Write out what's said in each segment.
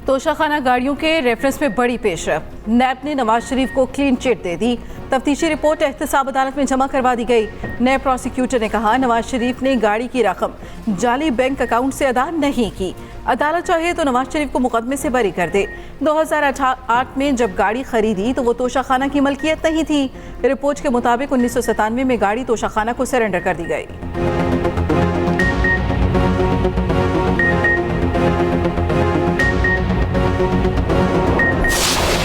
तोशाखाना गाड़ियों के रेफरेंस में बड़ी पेशरफ। नैब ने नवाज शरीफ को क्लीन चिट दे दी। तफ्तीशी रिपोर्ट एहतसाब अदालत में जमा करवा दी गई। नए प्रोसिक्यूटर ने कहा नवाज शरीफ ने गाड़ी की रकम जाली बैंक अकाउंट से अदा नहीं की। अदालत चाहे तो नवाज शरीफ को मुकदमे से बरी कर दे। 2008 में जब गाड़ी खरीदी तो वो तोशाखाना की मलकियत नहीं थी। रिपोर्ट के मुताबिक 1997 में गाड़ी तोशाखाना को सरेंडर कर दी गई।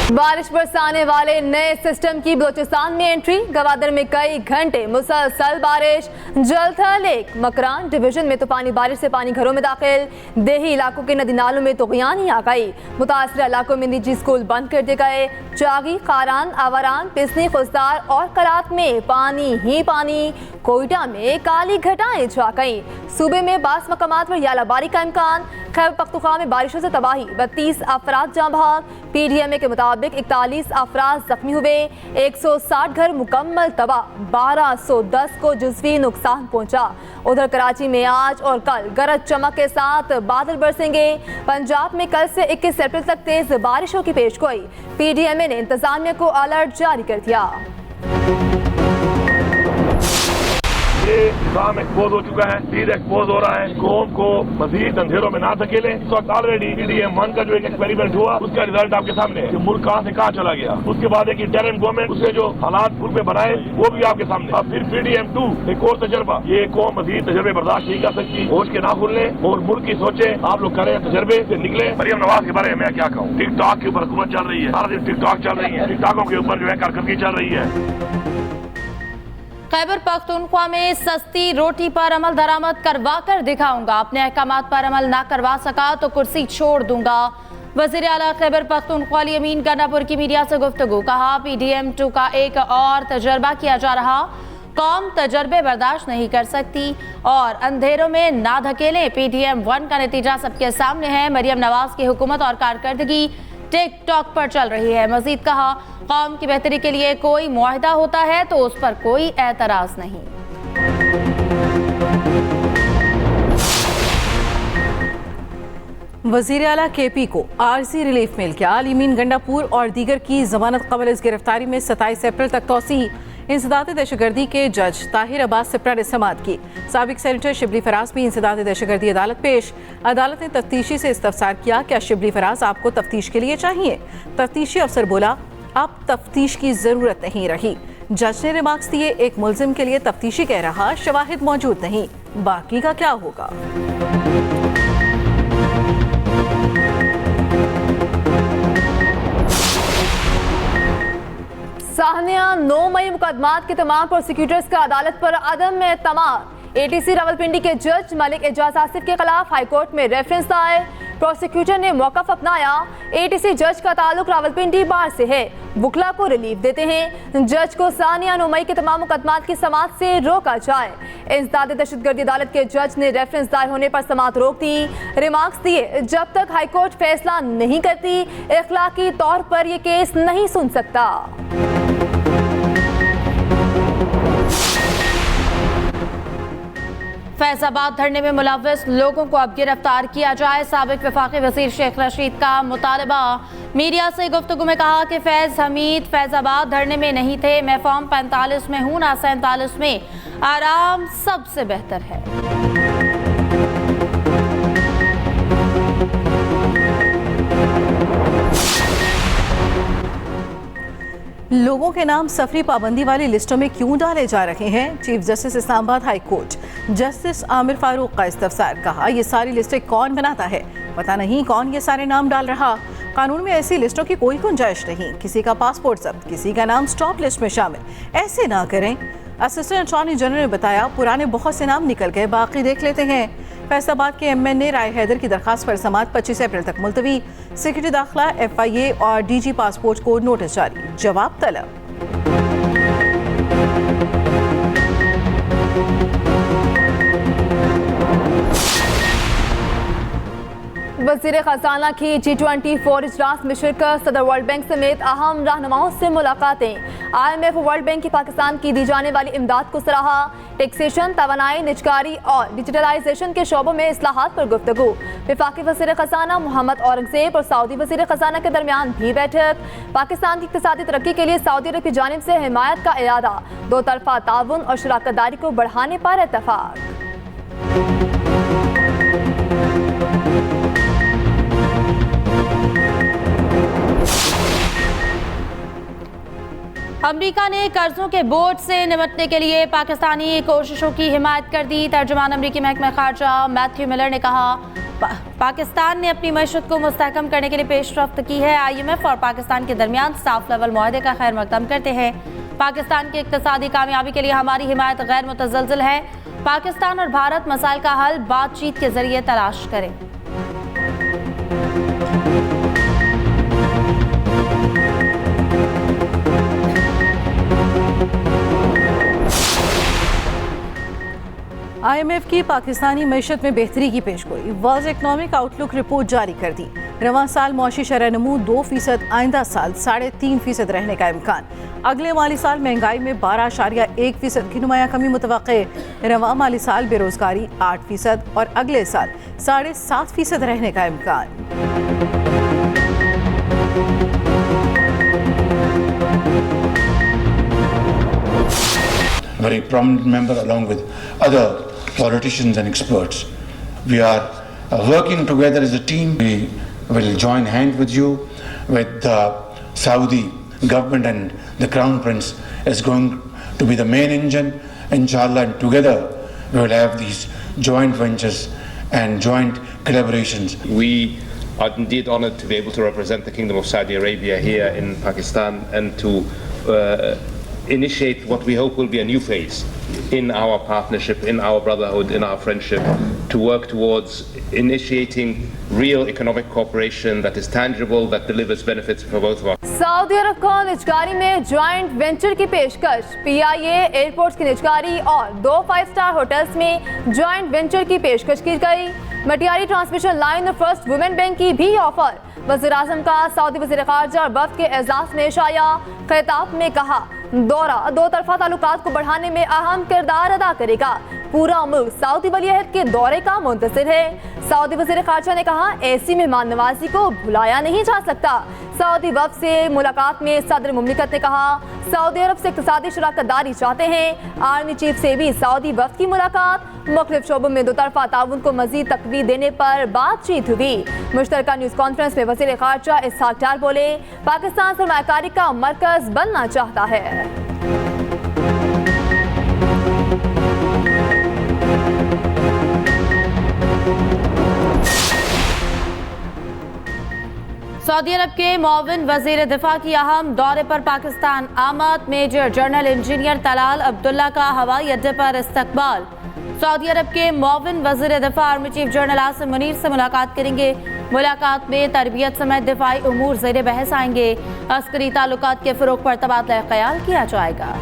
बारिश बरसाने वाले नए सिस्टम की बलोचिस्तान में एंट्री। गवादर में कई घंटे मुसलसल बारिश। जलथा लेक मकरान डिवीजन में तूफानी बारिश से पानी घरों में दाखिल। देही इलाकों के नदी नालों में तुगयानी आ गई। मुतासर इलाकों में निजी स्कूल बंद कर दिए गए। चागी, खारान, आवारान, पिसनी, खुजदार और करात में पानी ही पानी। कोयटा में काली घटाएं छा गई। सूबे में 22 मकामात पर यालाबारी का इम्कान। खैबर पख्तूनख्वा में बारिशों से तबाही, 32 अफराद जाँ बहक। PDMA के मुताबिक 41 अफराद जख्मी हुए। 160 घर मुकम्मल तबाह, 1210 को जुज़वी नुकसान पहुंचा। उधर कराची में आज और कल गरज चमक के साथ बादल बरसेंगे। पंजाब में कल से 21 अप्रैल तक तेज बारिशों की पेशगोई। PDMA ने इंतजामिया को अलर्ट जारी कर दिया। ये निजाम एक्सपोज हो चुका है, सीध एक्सपोज हो रहा है। कौम को मजीद अंधेरों में ना धकेले। इस वक्त ऑलरेडी PDM-1 का जो एक एक्सपेरिमेंट हुआ उसका रिजल्ट आपके सामने है कि मुल्क कहाँ से कहाँ चला गया। उसके बाद एक इंटरिम गवर्नमेंट उसके जो हालात मुल्क में बनाए वो भी आपके सामने। अब फिर PDM-2 एक और तजर्बा। ये कौम मजीद तजर्बे बर्दाश्त नहीं कर सकती। होश के ना खुलने और मुल्क की सोचे आप लोग करें, तजर्बे से निकले। मरियम नवाज के बारे में मैं क्या कहूँ। टिकटॉक के ऊपर हुकूमत चल रही है, सारा दिन टिकटॉक चल रही है। टिकटॉकों के ऊपर जो है कारकर्दगी चल रही है। खैबर पख्तूनख्वा में सस्ती रोटी पर अमल दरामद करवा कर दिखाऊंगा। अपने अहकामात पर अमल ना करवा सका तो कुर्सी छोड़ दूंगा। वज़ीर आला खैबर पख्तूनख्वा अमीन गन्नापुर की मीडिया से गुफ्तगू। कहा PDM-2 का एक और तजर्बा किया जा रहा। कौम तजर्बे बर्दाश्त नहीं कर सकती और अंधेरों में ना धकेलें। PDM-1 का नतीजा सबके सामने है। मरियम नवाज की हुकूमत और कारकर्दगी टिकटॉक पर चल रही है। मजीद कहा कौम की बेहतरी के लिए कोई मुआहिदा होता है तो उस पर कोई एतराज नहीं। वज़ीर आला KP को आरजी रिलीफ मिल गया। अमीन गंडापुर और दीगर की जमानत कबल इस गिरफ्तारी में 27 अप्रैल तक तौसीह। इंसदाद दहशतगर्दी के जज ताहिर अब्बास सिप्रा ने समाअत की। साबिक सेनेटर शिबली फराज भी इंसदाद दहशतगर्दी अदालत पेश। अदालत ने तफ्तीशी से इस्तफसार किया, क्या शिबली फराज आपको तफ्तीश के लिए चाहिए? तफ्तीशी अफसर बोला अब तफ्तीश की जरूरत नहीं रही। जज ने रिमार्क्स दिए, एक मुलजिम के लिए तफ्तीशी कह रहा, शवाहिद मौजूद नहीं, बाकी का क्या होगा। साहनिया 9 मई मुकदमात के तमाम प्रोसिक्यूटर्स का अदालत पर अदम में एतमाद। ATC रावलपिंडी के जज मलिक एजाज आसिफ के खिलाफ हाईकोर्ट में रेफरेंस दायर। प्रोसिक्यूटर ने मौकफ अपनाया। ATC जज का ताल्लुक रावलपिंडी बार से है, वुकला को रिलीफ देते हैं। जज को सानिया 9 मई के तमाम मुकदमात की समाअत से रोका जाए। इंसदाद दहशतगर्दी अदालत के जज ने रेफरेंस दायर होने पर समाअत रोक दी। रिमार्क्स दिए, जब तक हाईकोर्ट फैसला नहीं करती इखलाकी तौर पर यह केस नहीं सुन सकता। फैजाबाद धरने में मुलव्वस लोगों को अब गिरफ्तार किया जाए। साबिक वफाकी वजीर शेख रशीद का मुतालबा। मीडिया से गुफ्तगू में कहा कि फैज हमीद फैजाबाद धरने में नहीं थे। मैं फॉर्म 45 में हूँ ना 47 में। आराम सबसे बेहतर है। लोगों के नाम सफरी पाबंदी वाली लिस्टों में क्यों डाले जा रहे हैं? Chief justice Islamabad high court justice Aamir Farooq का इस्तफसार। कहा ये सारी लिस्टें कौन बनाता है, पता नहीं कौन ये सारे नाम डाल रहा। कानून में ऐसी लिस्टों की कोई गुंजाइश नहीं। किसी का पासपोर्ट जब्त, किसी का नाम स्टॉप लिस्ट में शामिल, ऐसे ना करें। असिस्टेंट अटॉर्नी जनरल ने बताया पुराने बहुत से नाम निकल गए, बाकी देख लेते हैं। फैसलाबाद के MN राय हैदर की दरखास्त पर समाअत 25 अप्रैल तक मुलतवी। सेक्रेटरी दाखिला FIA और DG पासपोर्ट को नोटिस जारी, जवाब तलब। वज़ीर खजाना की G20 4 इजलास में शिरकत, सदर वर्ल्ड बैंक समेत अहम रहनुमाओं से मुलाकातें। IMF वर्ल्ड बैंक की पाकिस्तान की दी जाने वाली इमदाद को सराहा। टैक्सेशन, तवानाई, निजकारी और डिजिटलाइजेशन के शोबों में इस्लाहात पर गुफ्तगू। वफाकी वज़ीर खजाना मोहम्मद औरंगजेब और सऊदी वज़ीर खजाना के दरमियान भी बैठक। पाकिस्तान की इक़्तिसादी तरक्की के लिए सऊदी अरब की जानिब से हिमायत का इरादा, दो तरफा ताउन और शराकत दारी को बढ़ाने पर इत्तफाक। अमेरिका ने कर्जों के बोझ से निपटने के लिए पाकिस्तानी कोशिशों की हिमायत कर दी। तर्जुमान अमेरिकी महकमा खारजा मैथ्यू मिलर ने कहा, पाकिस्तान ने अपनी मईशत को मुस्तहकम करने के लिए पेशरफ्त की है। IMF और पाकिस्तान के दरमियान साफ लेवल मुआहदे का खैर मकदम करते हैं। पाकिस्तान की इक्तिसादी कामयाबी के लिए हमारी हिमायत गैर मुतज़लज़ल है। पाकिस्तान और भारत मसाइल का हल बातचीत के जरिए तलाश करें। IMF की पाकिस्तानी मईशत में बेहतरी की पेशगोई। वर्ल्ड इकनॉमिक आउटलुक रिपोर्ट जारी कर दी। रवां साल मौशी शरह नमू 2%, आइंदा साल 3.5% रहने का इम्कान। अगले माली साल महंगाई में 12.1% की नुमाया कमी मुतवक्के। रवां माली साल बेरोजगारी 8% और अगले साल 7.5% रहने का इम्कान। Very prominent member along with other politicians and experts. We are working together as a team. We will join hand with you, with the Saudi government, and the Crown Prince is going to be the main engine, inshallah, and together we will have these joint ventures and joint collaborations. We are indeed honored to be able to represent the Kingdom of Saudi Arabia here in Pakistan and to initiate what we hope will be a new phase in our partnership, in our brotherhood, in our friendship, to work towards initiating real economic cooperation that is tangible, that delivers benefits for both of us. सऊदी अरब को निजकारी में joint venture की पेशकश। PIA airports की निजकारी और 2 five-star hotels में ज्वाइंट वेंचर की पेशकश की गई। मटियारी ट्रांसमिशन लाइन और फर्स्ट वुमेन बैंक की भी ऑफर। वज़ीर आज़म का सऊदी वज़ीर ख़ारजा और वफ़द के एजाज़ में शाया। खिताब में कहा, दौरा दो तरफा ताल्लुकात को बढ़ाने में अहम किरदार अदा करेगा। पूरा मुल्क सऊदी वलीअहद के दौरे का मुंतज़िर है। सऊदी वज़ीर ख़ारजा ने कहा, ऐसी मेहमान नवाजी को भुलाया नहीं जा सकता। सऊदी वफ़द से मुलाकात में सदर मुमलिकत ने कहा, सऊदी अरब से इक़्तिसादी शराकत दारी चाहते हैं। आर्मी चीफ से भी सऊदी वफ़द की मुलाकात। मुख्तलिफ शोबों में दो तरफा ताउन को मज़ीद तक़वी देने पर बातचीत हुई। मुश्तरका न्यूज़ कॉन्फ्रेंस में वज़ीर ख़ारजा इसहाक़ डार बोले, पाकिस्तान सरमायाकारी का मरकज़ बनना चाहता है। सऊदी अरब के मुआविन वज़ीर दिफा की अहम दौरे पर पाकिस्तान आमद। Major general engineer Talal Abdullah का हवाई अड्डे पर इस्तकबाल। सऊदी अरब के मुआविन वज़ीर दिफा army chief general Asim Munir से मुलाकात करेंगे। मुलाकात में तरबियत समेत दिफाई उमूर ज़ेर बहस आएंगे। अस्करी ताल्लुकात के फ़रोग़ पर तबादला ख़याल किया जाएगा।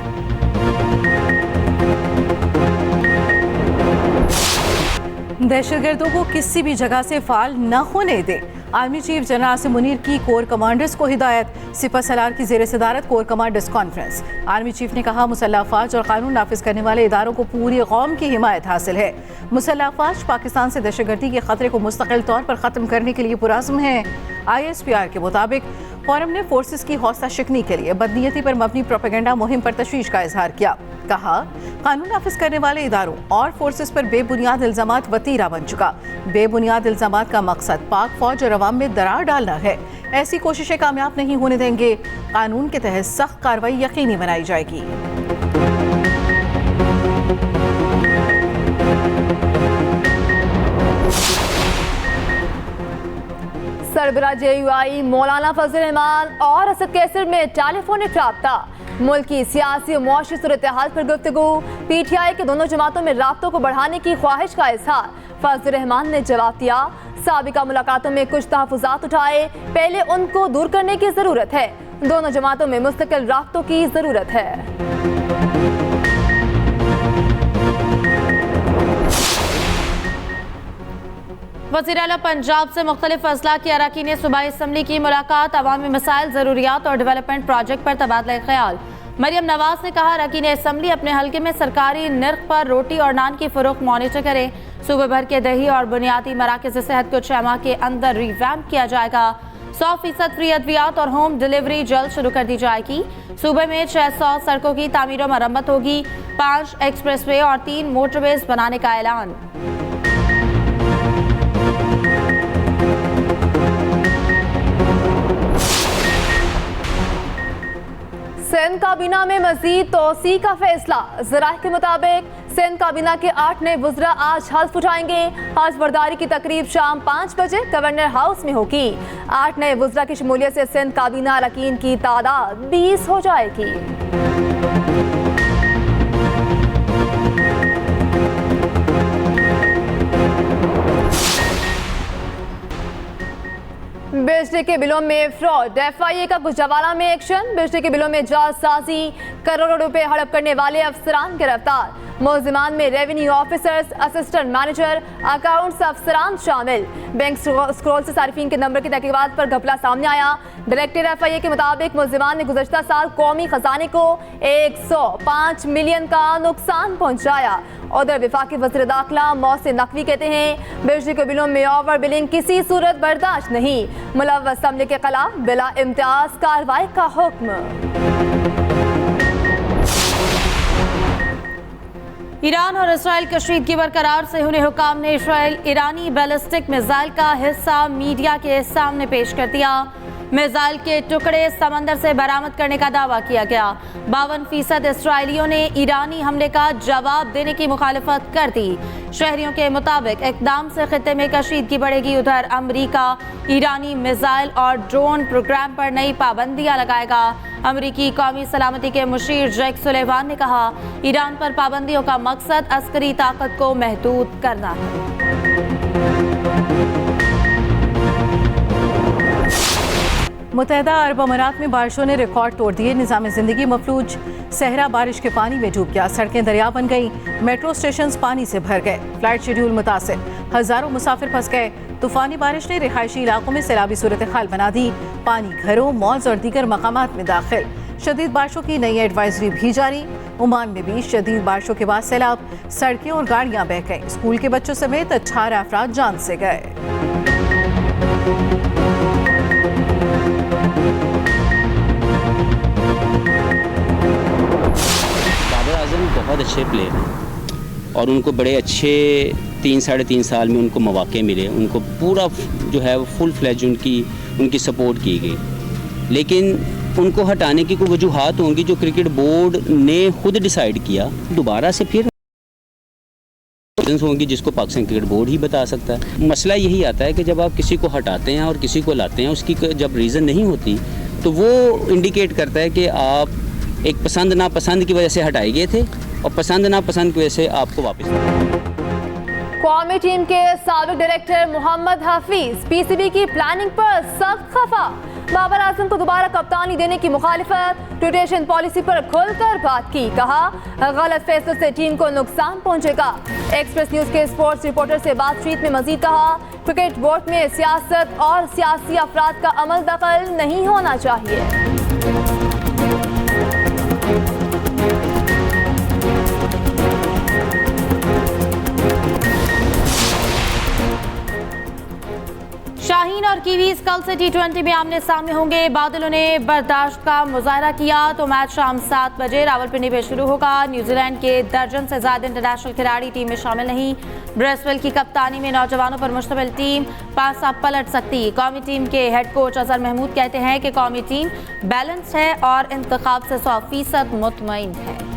दहशतगर्दों को किसी भी जगह से फाल न होने दें। Army chief general Asim Munir की कोर कमांडर्स को हिदायत। सिपह सलार की ज़ेर सदारत core commanders conference. Army chief ने कहा, मुसल्लह अफ़वाज और कानून नाफिज करने वाले इदारों को पूरी कौम की हिमायत हासिल है। मुसल्लह अफ़वाज पाकिस्तान से दहशतगर्दी के खतरे को मुस्तकिल तौर पर ख़त्म करने के लिए पुरअज़्म है। ISPR के मुताबिक फोरम ने फोर्सेस की हौसला शिकनी के लिए बदनीयती पर मबनी प्रोपेगेंडा मुहिम पर तशवीश का इजहार किया। कहा, कानून नाफिज करने वाले इदारों और फोर्सेस पर बेबुनियाद इल्जामात वतीरा बन चुका। बेबुनियाद इल्जामात का मकसद पाक फौज और अवाम में दरार डालना है। ऐसी कोशिशें कामयाब नहीं होने देंगे। कानून के तहत सख्त कार्रवाई यकीनी बनाई जाएगी। सरबराह JUI मौलाना फजल रहमान और असद कैसर में टेलीफोनिक राब्ता। मुल्क की सियासी और मुआशी सूरत हाल पर गुफ्तगू। PTI के दोनों जमातों में राब्तों को बढ़ाने की ख्वाहिश का इजहार। फजल रहमान ने जवाब दिया, साबिका मुलाकातों में कुछ तहफ़्फ़ुज़ात उठाए, पहले उनको दूर करने की ज़रूरत है। दोनों जमातों में मुस्तकिल राब्तों की ज़रूरत है। वज़ीर आला पंजाब से मुख्तलिफ अजला की अरकान सूबाई असम्बली की मुलाकात, अवामी मसाइल, ज़रूरियात और डेवलपमेंट प्रोजेक्ट पर तबादला ख्याल। मरियम नवाज ने कहा, अरकान असम्बली अपने हल्के में सरकारी नर्ख पर रोटी और नान की फ़रोख्त मॉनिटर करें। सूबे भर के दही और बुनियादी मराकज़ सेहत को 6 माह के अंदर रिवैम्प किया जाएगा। 100% फ्री अद्वियात और होम डिलीवरी जल्द शुरू कर दी जाएगी। सूबे में 600 सड़कों की तामीर और मरम्मत होगी। 5 एक्सप्रेसवे और 3 मोटरवेज बनाने का ऐलान। सिंध काबीना में मजीद तोसी का फैसला। ज़राए के मुताबिक सिंध काबीना के 8 नए वज़रा आज हल्फ उठाएंगे। आज बर्दारी की तकरीब शाम 5 बजे गवर्नर हाउस में होगी। 8 नए वज़रा की शमूलियत से सिंध काबीना अरकान की तादाद 20 हो जाएगी। बिजली के बिलों में फ्रॉड, FIA का गुजरावाला में एक्शन। बिजली के बिलों में जालसाजी, करोड़ों रुपए हड़प करने वाले अफसरान गिरफ्तार। मुलजिमान में revenue officers, assistant manager, accounts अफसरान शामिल। बैंक स्क्रॉल से सारिफीन के नंबर की तहकीकात पर घपला सामने आया। डायरेक्टर FIA के मुताबिक मुलजिमान ने गुज़श्ता साल कौमी खजाने को 105 मिलियन का नुकसान पहुंचाया। उधर वफाकी वज़ीर दाखिला मोहसिन नकवी कहते हैं, बिजली के बिलों में ओवर बिलिंग किसी सूरत बर्दाश्त नहीं। मुलव्वस अमले के खिलाफ बिला इम्तियाज कार्रवाई का हुक्म। ईरान और इसराइल कशीदगी बरकरार, सेहूनी हुकाम ने इसराइल ईरानी बैलिस्टिक मिसाइल का हिस्सा मीडिया के सामने पेश कर दिया। मिसाइल के टुकड़े समंदर से बरामद करने का दावा किया गया। 52% इसराइलियों ने ईरानी हमले का जवाब देने की मुखालिफत कर दी। शहरियों के मुताबिक इक़दाम से खित्ते में कशीदगी बढ़ेगी। उधर अमरीका ईरानी मिसाइल और ड्रोन प्रोग्राम पर नई पाबंदियां लगाएगा। अमरीकी कौमी सलामती के मुशीर जैक सुलेमान ने कहा, ईरान पर पाबंदियों का मकसद अस्करी ताकत को महदूद करना है। मुत्तहदा अरब अमारात में बारिशों ने रिकॉर्ड तोड़ दिए। निज़ाम ज़िंदगी मफलूज, सहरा बारिश के पानी में डूब गया। सड़कें दरिया बन गई। मेट्रो स्टेशन पानी से भर गए। फ्लाइट शेड्यूल मुतासिर, हज़ारों मुसाफिर फंस गए। तूफानी बारिश ने रिहायशी इलाकों में सैलाबी सूरत हाल बना दी। पानी घरों, मॉल्स और दीगर मकामात में दाखिल। शदीद बारिशों की नई एडवाइजरी भी जारी। ओमान में भी शदीद बारिशों के बाद सैलाब, सड़कें और गाड़ियां बह गईं। स्कूल के बच्चों समेत 18 अफराद जान से गए। बहुत अच्छे प्लेयर हैं और उनको बड़े अच्छे 3-3.5 साल में उनको मौके मिले। उनको पूरा जो है वो फुल फ्लेज उनकी सपोर्ट की गई। लेकिन उनको हटाने की कोई वजूहात होंगी जो क्रिकेट बोर्ड ने खुद डिसाइड किया। दोबारा से फिर होंगी जिसको पाकिस्तान क्रिकेट बोर्ड ही बता सकता है। मसला यही आता है कि जब आप किसी को हटाते हैं और किसी को लाते हैं, उसकी जब रीज़न नहीं होती तो वो इंडिकेट करता है कि आप एक पसंद नापसंद की वजह से हटाए गए थे और पसंद नापसंद की वजह से आपको वापस। कौमी टीम के साबिक डायरेक्टर मोहम्मद हफीज PCB की प्लानिंग पर सख्त खफा। बाबर आजम को दोबारा कप्तानी देने की मुखालिफत। रोटेशन पॉलिसी पर खुलकर बात की। कहा, गलत फैसलों से टीम को नुकसान पहुंचेगा। एक्सप्रेस न्यूज के स्पोर्ट्स रिपोर्टर से बातचीत में मजीद कहा, क्रिकेट बोर्ड में सियासत और सियासी अफराद का अमल दखल नहीं होना चाहिए। शाहीन और कीवीज कल से T20 में आमने सामने होंगे। बादलों ने बर्दाश्त का मुजाहरा किया तो मैच शाम 7 बजे रावलपिंडी में शुरू होगा। न्यूजीलैंड के दर्जन से ज्यादा इंटरनेशनल खिलाड़ी टीम में शामिल नहीं। ब्रेसवेल की कप्तानी में नौजवानों पर मुश्तमिल टीम पासा पलट सकती। कौमी टीम के हेड कोच अजहर महमूद कहते हैं कि कौमी टीम बैलेंस्ड है और इंतखाब से 100% मुतमईन है।